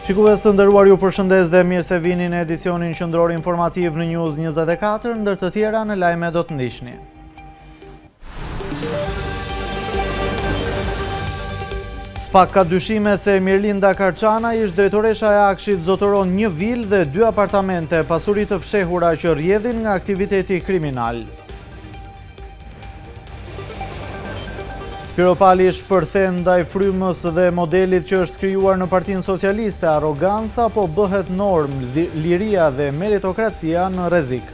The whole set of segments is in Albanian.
Shikues të nderuar, ju përshëndes dhe mirë se vini në edicionin qendror informativ në News 24, ndër të tjera në lajme do të ndiqni. Spak ka dyshime se Mirlinda Karçana, ish drejtoresha e Akshit, zotëron një vilë dhe 2 apartamente, pasuri të fshehura që rrjedhin nga aktiviteti kriminal. Spiro Pali shpërthen ndaj frymës dhe modelit që është krijuar në Partinë Socialiste, arroganca po bëhet normë, liria dhe meritokracia në rrezik.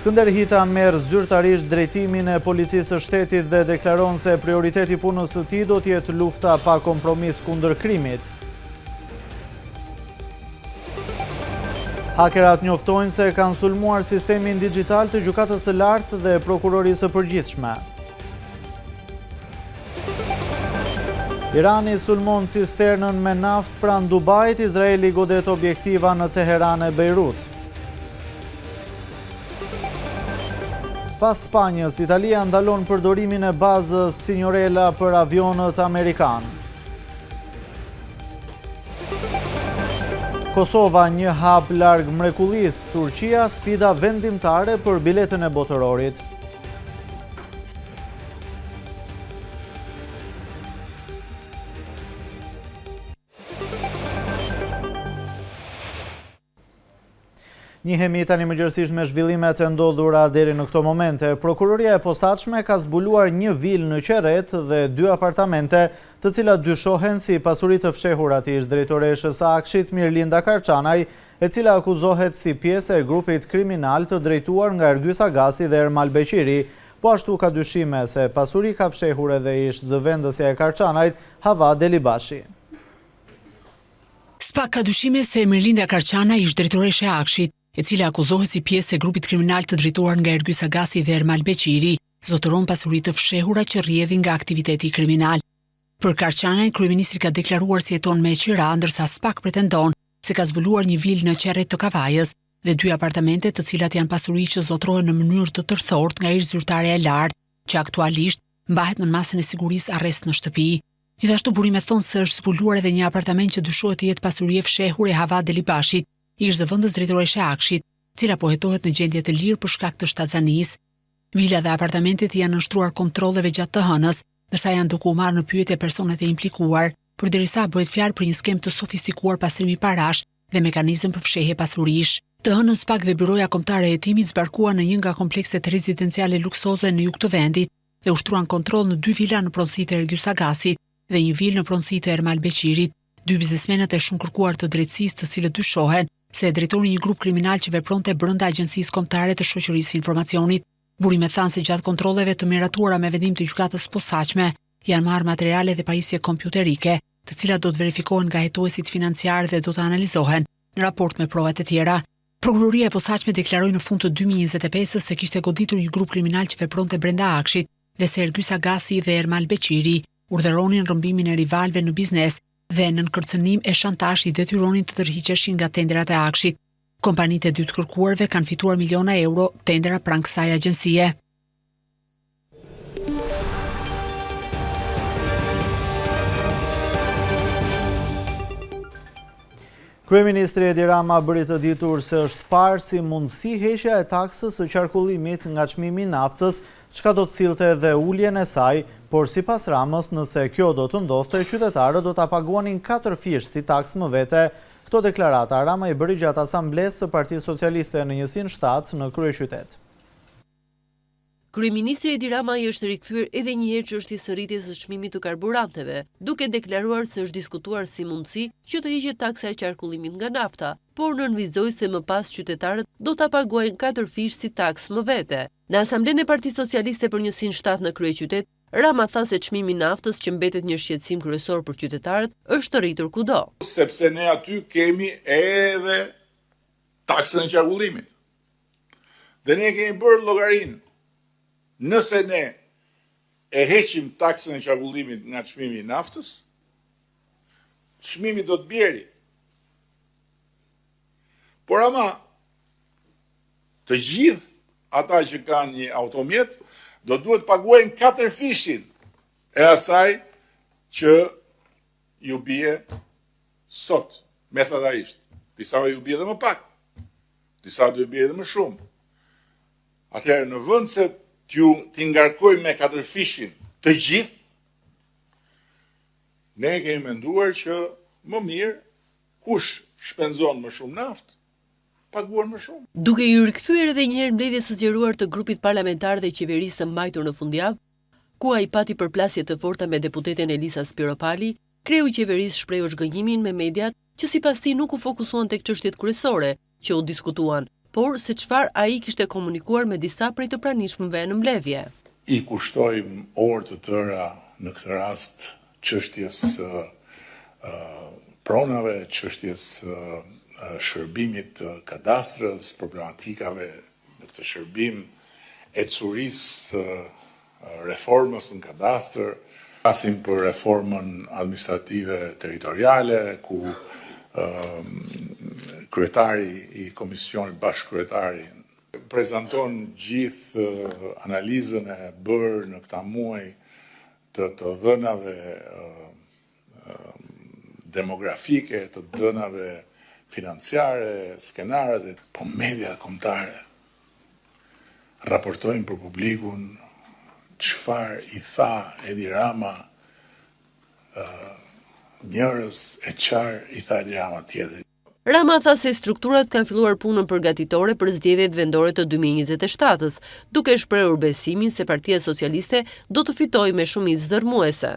Skënder Hita merr zyrtarisht drejtimin e policisë së shtetit dhe deklaron se prioriteti punës së tij do të jetë lufta pa kompromis kundër krimit. Hakerat njoftojnë se kanë sulmuar sistemin digjital të gjykatës së lartë dhe prokurorisë së përgjithshme. Irani sulmon cisternën me naftë pranë Dubait, Izraeli godet objektiva në Teheran e Beirut. Pas Spanjës, Italia ndalon përdorimin e bazës Signorella për avionët amerikanë. Kosova një hap larg mrekullisë, Turqia sfida vendimtare për biletën e botërorit. Njihemi tani mëngjesisht me zhvillimet e ndodhura deri në këto momente. Prokuroria e posaçme ka zbuluar një vilë në Qerret dhe 2 apartamente, të cilat dyshohen si pasuri të fshehura të ish drejtoreshës së Akshit Mirlinda Karçanaj, e cila akuzohet si pjesë e grupit kriminal të drejtuar nga Ergjys Agasi dhe Ermal Beqiri. Po ashtu ka dyshime se pasuri ka fshehur edhe ish zëvendësja e Karçanajt, Hava Delibashi. Spak ka dyshime se Mirlinda Karçana, ish drejtoresha e Akshit, e cila akuzohet si pjesë e grupit kriminal të drejtuar nga Ergjys Agasi dhe Ermal Beqiri, zotëron pasuri të fshehura që rrjedhin nga aktiviteti kriminal. Për Karçanën, kryeministri ka deklaruar se jeton me qira, ndërsa Spak pretendon se ka zbuluar një vilë në Qerret të Kavajës dhe 2 apartamente të cilat janë pasuri që zotrohen në mënyrë të tërthortë nga ish zyrtare e lartë, që aktualisht mbahet në masën e sigurisë arrest në shtëpi. Gjithashtu burimet thonë se është zbuluar edhe një apartament që dyshohet të jetë pasuri e fshehur e Hava Delibashit, ish zëvendës drejtoreshe e Akshit, cila po hetohet në gjendje të lirë për shkak të shtatzanisë. Vila dhe apartamentet janë nështruar kontrolleve gjatë të hënës, ndërsa janë duke u marrë në pyetje personat e implikuar, përderisa bëhet fjalë për një skem të sofistikuar pastrimi parash dhe mekanizëm për fshehje pasurish. Të hënën Spak dhe Byroja Kombëtare e Hetimit zbarkuan në një nga komplekset rezidenciale luksoze në jug të vendit dhe ushtruan kontroll në 2 vila në pronësitë e Ergjys Agasit dhe një vilë në pronësitë e Ermal Beqirit. 2 biznesmenët e shumë kërkuar të drejtësisë, të cilët dyshohen se e drejtonin një grup kriminal që vepronte brenda Agjencisë Kombëtare të Shoqërisë së Informacionit. Burimet thanë se gjatë kontrolleve të miratuara me vendim të gjykatës posaçme janë marrë materiale dhe pajisje kompjuterike, të cilat do të verifikohen nga hetuesit financiar dhe do të analizohen në raport me provat e tjera. Prokuroria e posaçme deklaroi në fund të 2025-s se kishte goditur një grup kriminal që vepronte brenda Akshit dhe se Ergjys Agasi dhe Ermal Beqiri urdhëronin rrëmbimin e rivalëve në biznes dhe në kërcënim e shantazh i detyronin të tërhiqeshin nga tenderat e Akshit. Kompanitë e 2 të kërkuarve kanë fituar miliona euro tendera pranë kësaj agjencie. Kryeministri Edi Rama bëri të ditur se është parë si mundësi heqja e taksës së qarkullimit nga çmimi i naftës, çka do të sillte edhe uljen e saj, por sipas Ramës, nëse kjo do të ndodhte, qytetarët do ta paguanin 4 fish si taksë më vete. Këto deklarata Rama i bëri gjatë asamblesë së Partisë Socialiste në njësinë 7 në kryeqytet. Kryeministri Edi Rama i është rikthyer edhe një herë çështjes së rritjes së çmimit të karburanteve, duke deklaruar se është diskutuar si mundësi që të hiqet taksa e qarkullimit nga nafta, por nënvizoi se më pas qytetarët do ta paguajnë 4 fish si taksë më vete. Në asamblenë e Partisë Socialiste për njësinë 7 në kryeqytet, Rama tha se çmimi i naftës, që mbetet një shqetësim kryesor për qytetarët, është rritur kudo. Sepse ne aty kemi edhe taksën e qarkullimit. Dhe ne kemi bërë llogarinë. Nëse ne e heqim taksën e qarkullimit nga çmimi i naftës, çmimi do të bjeri. Por ama të gjithë ata që kanë një automjet do duhet paguajnë 4 fishin e asaj që ju bie sot, mesatarisht. Disa ju bie dhe më pak, disa do ju bie dhe më shumë. Atëherë në vend se t'i ngarkoj me katërfishin të gjithë, ne kemi menduar që më mirë kush shpenzon më shumë naftë, paguan më shumë. Duke i rikthyer edhe një herë mbledhjes së zgjeruar të grupit parlamentar dhe qeverisë të mbajtur në fundjavë, ku ai pati përplasje të forta me deputeten Elisa Spiropali, kreu i qeverisë shprehu zhgënjimin me mediat që sipas tij nuk u fokusuan tek çështjet kryesore që u diskutuan, por se çfarë ai kishte komunikuar me disa prej të pranishmëve në mbledhje. I kushtojmë orë të tëra në këtë rast çështjes pronave, çështjes shërbimit të kadastrës, problematikave në këtë shërbim, ecurisë reformës në kadastër, pasim për reformën administrative territoriale, ku kryetari i komisionit bashkëkryetari prezanton gjithë analizën e bërë në këta muaj të dhënave demografike, të dhënave financiare, skenare, po media kombëtare raportojnë për publikun çfarë i tha Edi Rama njërës e çfarë i tha Edi Rama tjetër. Rama tha se strukturat kanë filluar punën përgatitore për zgjedhjet vendore të 2027-s, duke shprehur besimin se Partia Socialiste do të fitojë me shumicë dërmuese.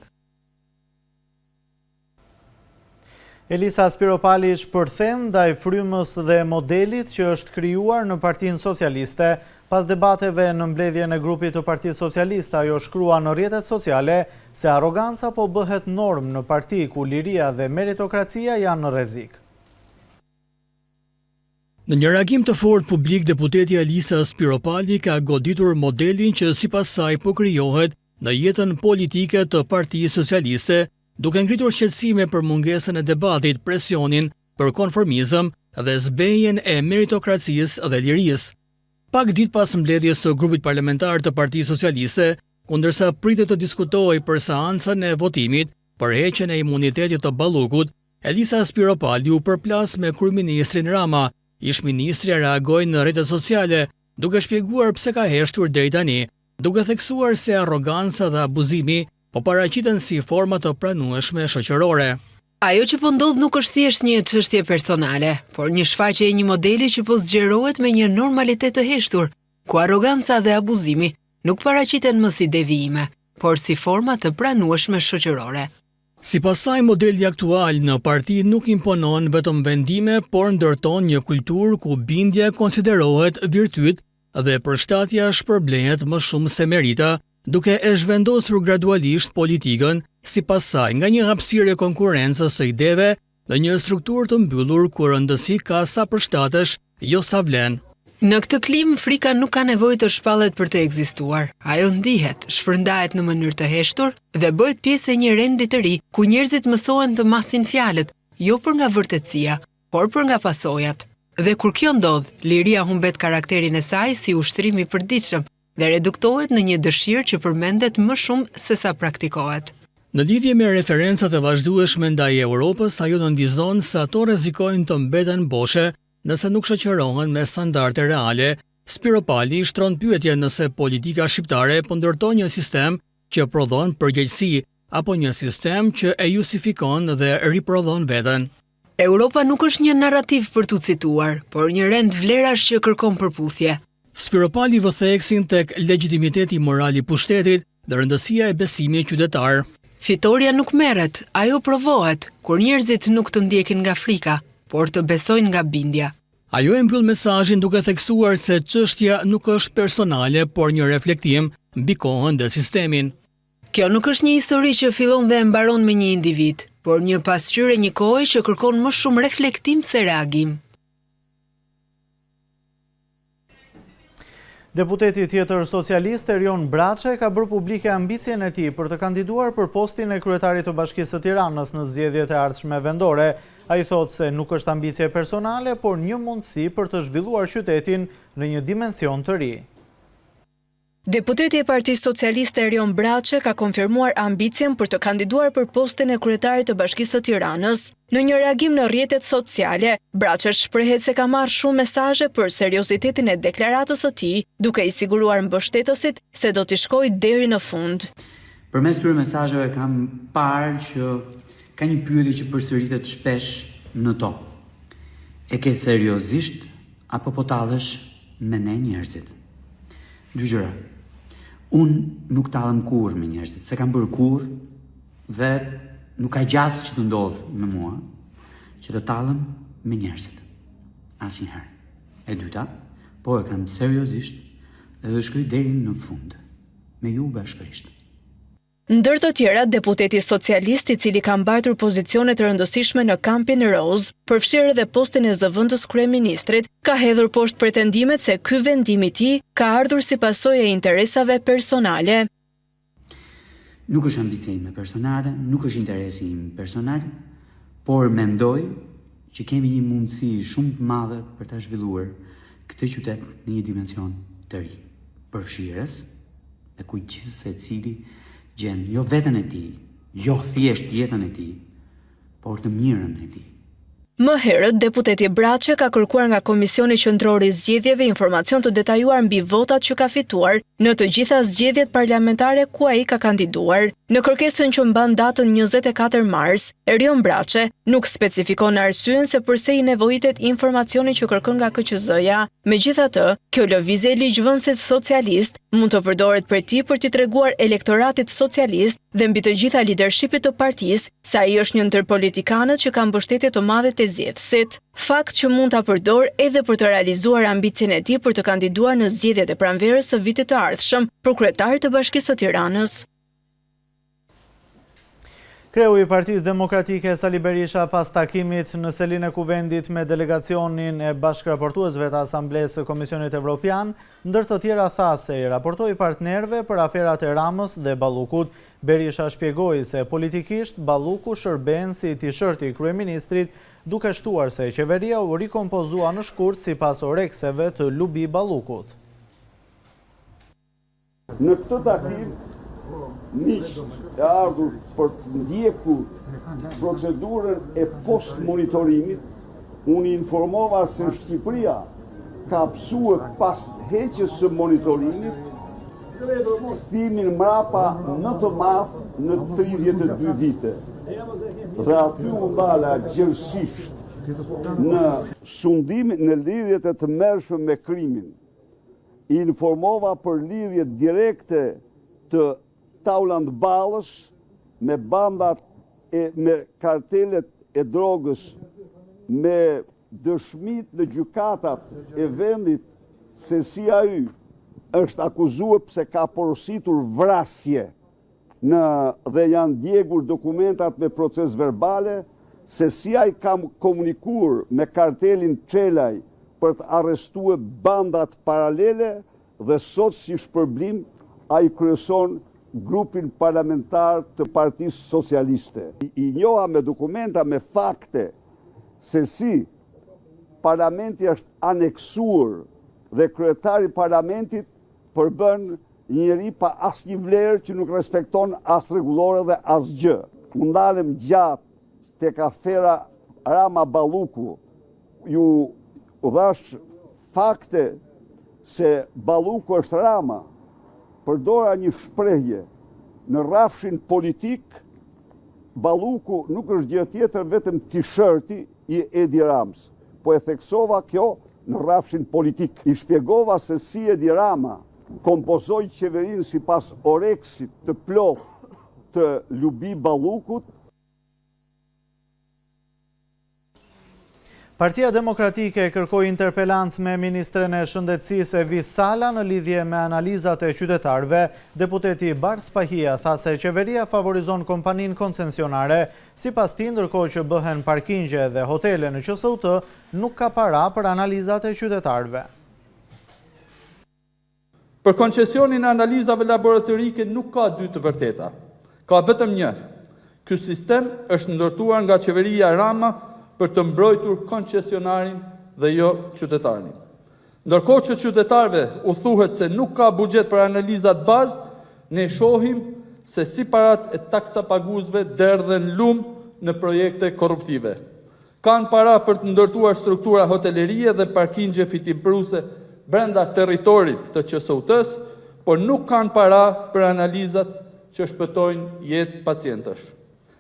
Elisa Spiropali shpërthen ndaj frymës dhe modelit që është krijuar në Partinë Socialiste. Pas debateve në mbledhjen e grupit të Partisë Socialiste, ajo shkrua në rrjetet sociale se arroganca po bëhet normë në parti ku liria dhe meritokracia janë në rrezik. Në një reagim të fortë publik, deputeti Elisa Spiropali ka goditur modelin që sipas saj po krijohet në jetën politike të Partisë Socialiste, duke ngritur shqetësime për mungesën e debatit, presionin për konformizëm dhe zbejjen e meritokracisë dhe lirisë. Pak ditë pas mbledhjes së grupit parlamentar të Partisë Socialiste, kundërsa pritet të diskutojë për seancën e votimit për heqjen e imunitetit të Ballukut, Elisa Spiropali u përplas me kryeministrin Rama. Ish-ministri reagoi në rrjetet sociale, duke shpjeguar pse ka heshtur deri tani, duke theksuar se arroganca dhe abuzimi po paraqiten si forma të pranueshme shoqërore. Ajo që po ndodh nuk është thjesht një çështje personale, por një shfaqje e një modeli që po zgjerohet me një normalitet të heshtur, ku arroganca dhe abuzimi nuk paraqiten më si devijime, por si forma të pranueshme shoqërore. Sipas saj, modeli aktual në parti nuk imponon vetëm vendime, por ndërton një kulturë ku bindja konsiderohet virtyt dhe përshtatja shpërblehet më shumë se merita, duke e zhvendosur gradualisht politikën, sipas saj, nga një hapësirë konkurrencës së ideve dhe një strukturë të mbyllur ku rëndësi ka sa përshtatesh, jo sa vlen. Në këtë klim, frika nuk ka nevojë të shpallet për të ekzistuar. Ajo ndihet, shpërndahet në mënyrë të heshtur dhe bëhet pjesë e një rendi të ri, ku njerëzit mësohen të masin fjalët, jo për nga vërtetësia, por për nga pasojat. Dhe kur kjo ndodh, liria humbet karakterin e saj si ushtrim i përditshëm dhe reduktohet në një dëshirë që përmendet më shumë se sa praktikohet. Në lidhje me referencat e vazhdueshme ndaj Europës, ajo nënvizon se ato rrezikojnë të mbeten boshe nëse nuk shoqërohen me standarde reale. Spiropali shtron pyetje nëse politika shqiptare po ndërton një sistem që prodhon përgjegjësi apo një sistem që e justifikon dhe riprodhon veten. Europa nuk është një narrativ për tu cituar, por një rend vlerash që kërkon përputhje. Spiropali vë theksin tek legitimiteti moral i pushtetit dhe rëndësia e besimit qytetar. Fitoria nuk merret, ajo provohet, kur njerëzit nuk të ndjekin nga frika, por të besojnë nga bindja. Ajo e mbyll mesazhin duke theksuar se çështja nuk është personale, por një reflektim mbi kohën dhe sistemin. Kjo nuk është një histori që fillon dhe e mbaron me një individ, por një pasqyrë e një kohe që kërkon më shumë reflektim se reagim. Deputeti tjetër socialist Erion Braçe ka bërë publike ambicien e tij për të kandiduar për postin e kryetarit të Bashkisë së Tiranës në zgjedhjet e ardhshme vendore. Ai thotë se nuk është ambicie personale, por një mundësi për të zhvilluar qytetin në një dimension të ri. Deputeti e Partisë Socialiste Erion Braçe ka konfirmuar ambicien për të kandiduar për postin e kryetarit të Bashkisë së Tiranës. Në një reagim në rrjetet sociale, Braçe shprehet se ka marrë shumë mesazhe për seriozitetin e deklaratës së tij, duke i siguruar mbështetësit se do t'i shkojë deri në fund. Përmes këtyre mesazheve kam parë që ka një pyetje që përsëritet shpesh në to. E ke seriozisht apo po tallesh me ne njerëzit? Dy gjëra. Unë nuk tallem kurrë me njerëzit, se kam bërë kurrë dhe nuk ka gjasë që të ndodhë në mua që të tallem me njerëzit. Asnjëherë. E dyta, po e kam seriozisht dhe do shkoj deri në fund me ju bashkërisht. Ndër të tjerat, deputeti socialist i cili ka mbajtur pozicione të rëndësishme në Kampin Roz, përfshirë edhe postin e zëvendës kryeministrit, ka hedhur poshtë pretendimet se ky vendim i tij ka ardhur si pasojë e interesave personale. Nuk është ambicia ime personale, nuk është interesi im personal, por mendoj që kemi një mundësi shumë të madhe për ta zhvilluar këtë qytet në një dimension të ri, përfshirës dhe ku gjithë secili gjen jo veten e tij, jo thjesht jetën e tij, por të mirën e tij. Më herët, deputeti Braçe ka kërkuar nga Komisioni Qendror i Zgjedhjeve informacion të detajuar mbi votat që ka fituar në të gjitha zgjedhjet parlamentare ku ai ka kandiduar. Në kërkesën që mban datën 24 mars, Erion Braçe nuk specifikon arsyen se pse i nevojitet informacioni që kërkon nga KQZ-ja. Megjithatë, kjo lëvizje e ligjvënësit socialist mund të përdoret prej tij për t'i treguar elektoratit socialist dhe mbi të gjitha lidershipit të partisë se ai është një ndër politikanët që kanë mbështetje të madhe të zgjedhësit. Fakt që mund ta përdor edhe për të realizuar ambicien e tij për të kandiduar në zgjedhjet e pranverës së vitit të ardhshëm për kryetar të Bashkisë së Tiranës. Kreu i Partisë Demokratike Sali Berisha pas takimit në selinë e kuvendit me delegacionin e bashkëraportuesve të Asamblesë së Komisionit Evropian, ndër të tjera tha se i raportoi partnerëve për aferat e Ramës dhe Ballukut. Berisha shpjegoi se politikisht Balluku shërben si tishërti i kryeministrit, duke shtuar se qeveria u rikompozua në shkurt sipas orekseve të Lubi Ballukut. Në këtë takim, miqt e ardhur për të ndjekur procedurën e post-monitorimit, unë informova se Shqipëria ka psuar pas heqjes së monitorimit kthimin mrapa në të madh në 32 vite. Dhe aty u ndala gjërësisht në sundimin në lidhjet e të mërshme me krimin. I informova për lidhje direkte të Tauland Ballës me bandat me kartelet e drogës, me dëshmit në gjykatat e vendit se CIA është akuzuar pse ka porositur vrasje dhe janë djegur dokumentat me proces verbale, se CIA ka komunikuar me kartelin Çelaj për të arrestuar bandat paralele dhe sot si shpërblim ai kryeson grupin parlamentar të Partisë Socialiste. I njoha me dokumenta, me fakte, se si parlamenti është aneksuar dhe kryetari parlamentit përbën njëri pa asnjë vlerë që nuk respekton as rregullore dhe as gjë. U ndalem gjatë tek afera Rama Balluku, ju dhash fakte se Balluku është Rama, përdora një shprehje në rrafshin politik, Balluku nuk është gjë tjetër vetëm tishërti i Edi Ramës, po e theksova kjo në rrafshin politik. I shpjegova se si Edi Rama kompozoi qeverinë sipas oreksit të plotë të Lubi Ballukut. Partia Demokratike kërkoi interpelancë me ministren e Shëndetësisë Evis Sala në lidhje me analizat e qytetarëve. Deputeti Bars Pahia tha se qeveria favorizon kompaninë koncesionare, sipas tij ndërkohë që bëhen parkingje dhe hotele në QSUT, nuk ka para për analizat e qytetarëve. Për koncesionin e analizave laboratorike nuk ka dy të vërteta, ka vetëm një. Ky sistem është ndërtuar nga qeveria Rama për të mbrojtur koncesionarin dhe jo qytetarin. Ndërkohë që qytetarëve u thuhet se nuk ka buxhet për analizat bazë, ne shohim se si parat e taksapaguesve derdhen lumë në projekte korruptive. Kanë para për të ndërtuar struktura hotelerie dhe parkingje fitimpruse brenda territorit të QSUT-s, por nuk kanë para për analizat që shpëtojnë jetë pacientësh.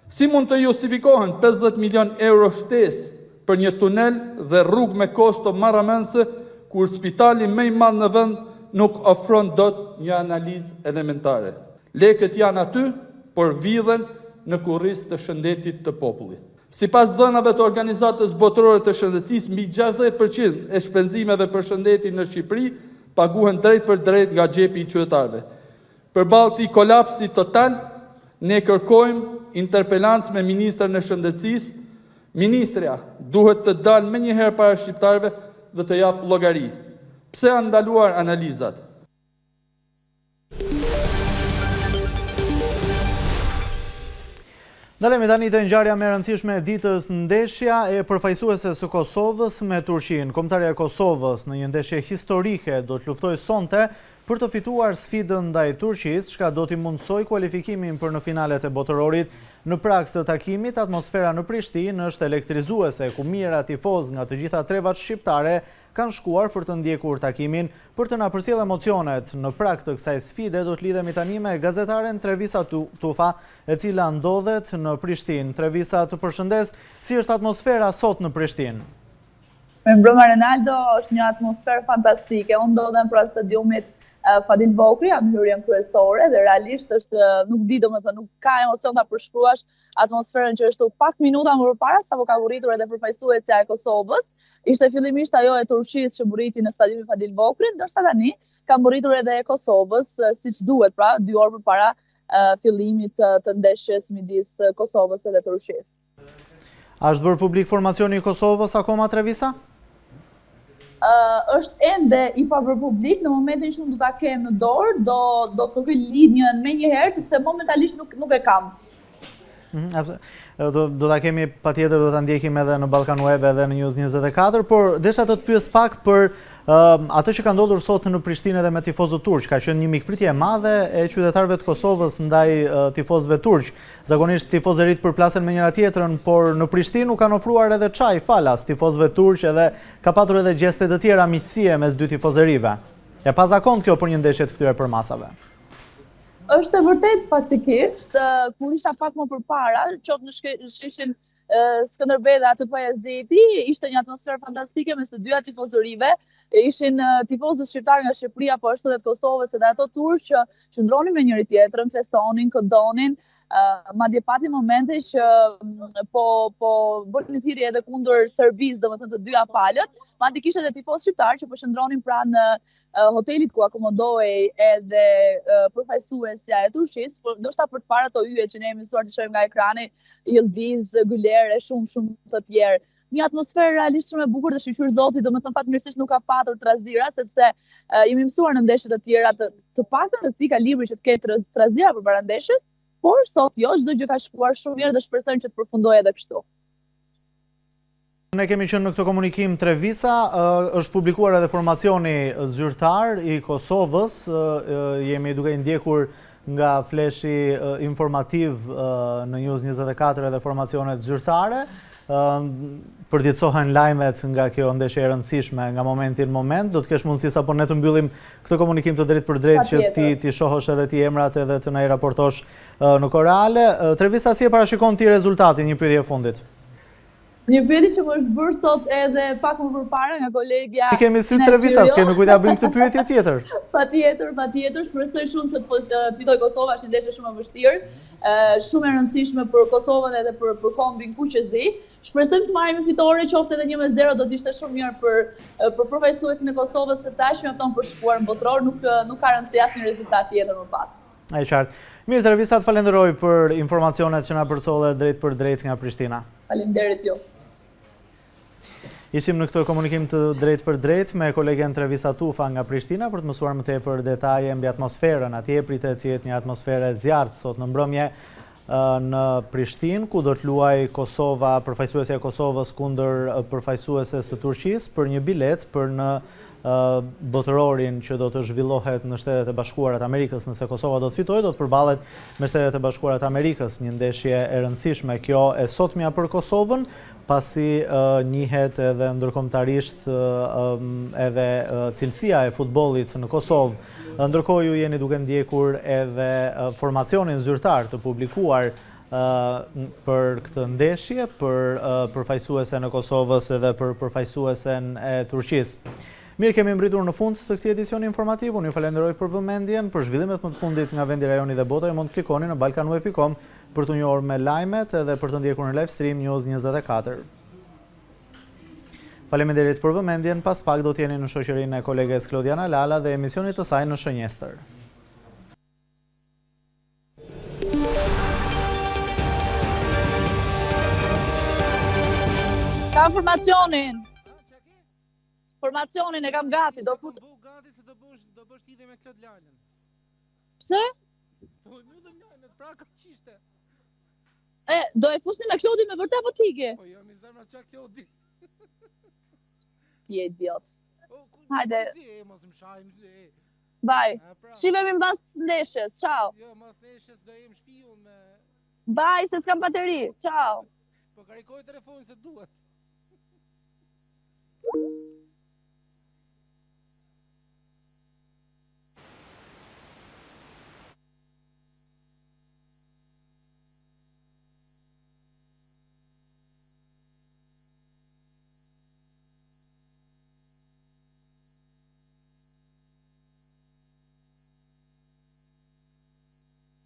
Si mund të justifikohen 50 milion euro shtesë për një tunel dhe rrugë me kosto marramendse, kur spitali më i madh në vend nuk ofron dot një analizë elementare. Lekët janë aty, por vidhen në kurriz të shëndetit të popullit. Sipas dhënave të Organizatës Botërore të Shëndetësisë, mbi 60% e shpenzimeve për shëndetin në Shqipëri paguhen drejt për drejt nga xhepi i qytetarëve. Përballë këtij kolapsi total, ne kërkojmë interpelancë me ministrin e Shëndetësisë. Ministrja duhet të dalë menjëherë para shqiptarëve dhe të japë llogari. Pse janë ndaluar analizat? Ndalemi tani te ngjarja më e rëndësishme e ditës, ndeshja e përfaqësuese së Kosovës me Turqinë. Kombëtarja e Kosovës në një ndeshje historike do të luftojë sonte për të fituar sfidën ndaj Turqisë, çka do t'i mundsoj kualifikimin për në finalet e botërorit. Në prag të takimit, atmosfera në Prishtinë është elektrizuese, ku mijëra tifoz nga të gjitha trevat shqiptare kanë shkuar për të ndjekur takimin. Për të na përcjellë emocionet në prag të kësaj sfide, do të lidhemi tani me gazetaren Trevisa Tufa, e cila ndodhet në Prishtinë. Trevisa, të përshëndes, si është atmosfera sot në Prishtinë? Me mbrëma Ronaldo, është një atmosferë fantastike. Unë ndodhem pra stadiumit Fadil Bokri, jam hyrjen kryesore dhe realisht është nuk di domethënë nuk ka emocion ta përshkruash atmosferën që është pak minuta më përpara sapo ka burritur edhe përfaqësuesja e Kosovës. Ishte fillimisht ajo e Turqisë që burriti në stadiumin Fadil Bokri, ndërsa tani ka burritur edhe e Kosovës siç duhet, pra 2 orë përpara fillimit të ndeshjes midis Kosovës dhe Turqisë. A është bërë publik formacioni i Kosovës akoma, Trevisa? Është ende i pabërë publik, në momentin që unë do ta kem në dorë, do kërkoj lidhjen menjëherë, sepse momentalisht nuk e kam. Do ta kemi patjetër, do ta ndjekim edhe në Ballkan Web edhe në News 24, por desha të pyes pak për atë që ka ndodhur sot në Prishtinë edhe me tifozët turq. Ka qenë një mikpritje e madhe e qytetarëve të Kosovës ndaj tifozëve turq. Zakonisht tifozët rit përplasen me njëra tjetrën, por në Prishtinë u kanë ofruar edhe çaj falas tifozëve turq edhe ka patur edhe gjeste të tjera miqësie mes dy tifozërive. E pazakon kjo për një ndeshje të këtyre përmasave. Është e vërtet faktikisht, kur isha pak më përpara, qoftë në sheshin Skënderbej dhe atë Pajazeti, ishte një atmosferë fantastike mes të dyja tifozërive. Ishin tifozët shqiptarë nga Shqipëria, po ashtu edhe të Kosovës edhe ato turq që qëndronin me njëri tjetrën, festonin, këndonin. Madje pati momente që po bënin një thirrje edhe kundër Serbisë, domethënë të dyja palët. Madje kishte edhe tifozë shqiptarë që po qëndronin pranë hotelit ku akomodohej edhe përfaqësuesja e Turqisë, por ndoshta për të parë ato yjet që ne jemi mësuar të shohim nga ekrani, Yildiz, Güler e shumë të tjerë. Një atmosferë realisht shumë e bukur dhe shqyqyr Zoti, domethënë fatmirësisht nuk ka patur trazira, sepse jemi mësuar në ndeshjet e tjera të paktën të këtij kalibri që të ketë trazira përpara ndeshjes, por sot jo, çdo gjë ka shkuar shumë mirë dhe shpresojmë që të përfundojë edhe kështu. Ne kemi qenë në këtë komunikim Trevisa, është publikuar edhe formacioni zyrtar i Kosovës, jemi duke ndjekur nga fleshi informativ në News 24 edhe formacionet zyrtare, përditësohen lajmet nga kjo ndeshje e rëndësishme nga momenti në moment. Do të kesh mundësi sapo ne të mbyllim këtë komunikim të drejt për drejt që ti shohësh edhe ti emrat edhe të na i raportosh në korale. Trevisa, si e parashikon ti rezultatin, një pyetje e fundit? Një pyetje që më është bërë sot edhe pak më përpara nga kolegja. Ne kemi sy Trevisa, s'kemi kujt ja bëjmë këtë pyetje tjetër. Patjetër, shpresoj shumë që të fitojë Kosova, është një ndeshje shumë e vështirë, shumë e rëndësishme për Kosovën edhe për kombin kuqezi. Shpresojmë të marrim fitore, qoftë edhe 1-0, do të ishte shumë mirë për përfaqësuesin e Kosovës, sepse aq mjafton për shkuar në botror, nuk ka rëndësi asnjë rezultat tjetër më pas. Ai qartë. Mirë, Trevisa, të falenderoj për informacionet që na përcolle drejt për drejt nga Prishtina. Faleminderit ju. Ishim në këtë komunikim të drejt për drejt me kolegen Trevisa Tufa nga Prishtina për të mësuar më tepër detaje mbi atmosferën. Atje pritet të jetë një atmosferë e zjarrt sot në mbrëmje në Prishtinë, ku do të luajë Kosova, përfaqësuesja e Kosovës kundër përfaqësueses së Turqisë për një bilet për në botërorin që do të zhvillohet në Shtetet e Bashkuara të Amerikës nëse Kosova do të fitojë, do të përballet me Shtetet e Bashkuara të Amerikës, një ndeshje e rëndësishme kjo e sotmja për Kosovën, pasi njihet edhe ndërkombëtarisht edhe cilësia e futbollit në Kosovë. Ndërkohë ju jeni duke ndjekur edhe formacionin zyrtar të publikuar për këtë ndeshje, për përfaqësuesen e Kosovës edhe për përfaqësuesen e Turqisë. Mirë, kemi mbritur në fund të këtij edicioni informativ. Unë ju falenderoj për vëmendjen. Për zhvillimet më të fundit nga vendi, rajoni dhe bota, mund të klikoni në balkanweb.com për të njohur me lajmet edhe për të ndjekur në live stream News 24. Faleminderit për vëmendjen. Pas pak do të jeni në shoqërinë e koleges Klodiana Lala dhe emisionit të saj në Shënjestër. Ka formacionin. Formacionin e kam gati, do fut. Gati se do bësh lidhje me Klod Lalën. Pse? Po lutem Lalën, pra ka qishte. Do e fusni me Klodin me vërtet apo tike? Po jo, mi zemra çka Klodi. Ti je idiot. Hajde. Mos më shajm. Bye. Shihemi mbas ndeshjes. Ciao. Jo, mbas ndeshjes do jem shtëpiu me. Bye, se s'kam bateri. Ciao. Po karikoj telefonin se duhet.